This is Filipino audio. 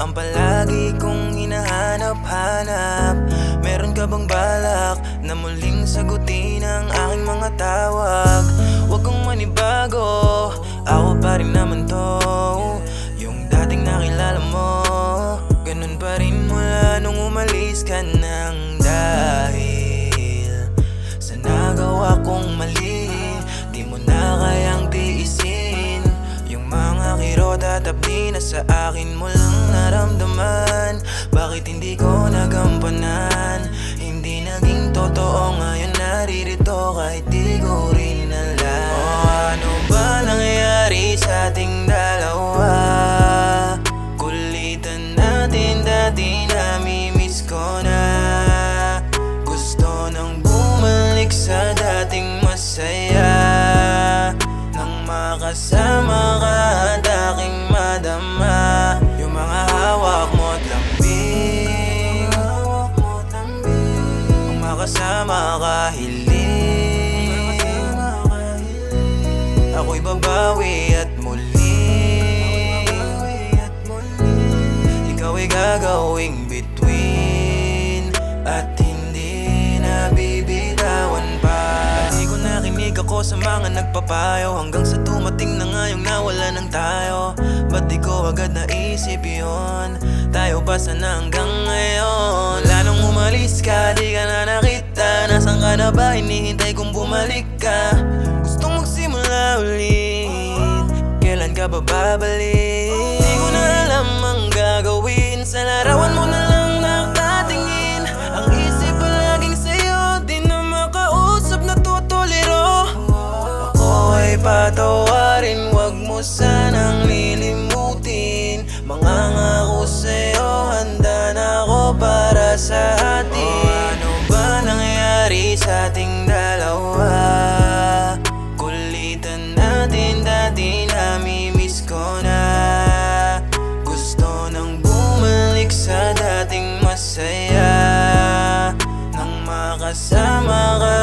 ang palagi kong hinahanap-hanap. Meron ka bang balak na muling sagutin ang aking mga tawag? Huwag kong manibago, ako pa rin naman to, yung dating nakilala mo. Ganun pa rin mula nung umalis ka nang dahil sa nagawa kong mali. Di mo na kayang tiisin yung mga kirot at apdi na sa akin mo lang naramdaman. Bakit hindi ko nagampanan? Hindi naging totoo, ngayon naririto kahit di ko rin alam. Ano ba nangyayari sa ating dalawa? Kulitan natin dati, namimiss ko na. Gusto nang bumalik sa dating masaya, nang makasama ka at aking madama yung mga hawak mo't lambing. Kung makasama ka hiling, ako'y babawi at muli. Ikaw ay gagawing bituin at hindi na bibitawan pa. Hindi ko nakinig ako sa mga nagpapayo, hanggang sa dumating na nga yung nawala ng tayo. Ba't di ko agad naisip yun? Tayo pa sana hanggang ngayon. Wala nung umalis ka, di ka na nakita. Nasaan ka na ba? Hinihintay kong bumalik ka. Gustong magsimula ulit, kailan ka ba babalik? Di ko na alam ang gagawin, sa larawan mo na lang nakatingin. Ang isip palaging sa'yo, di na makausap, natutuliro. Ako ay patawarin, wag mo sanang lilimutin. Mga ngako sa'yo, handa na ako para sa atin. Ano ba nangyayari sa ating dalawa? Kulitan natin dati, namimiss ko na. Gusto nang bumalik sa dating masaya, nang makasama ka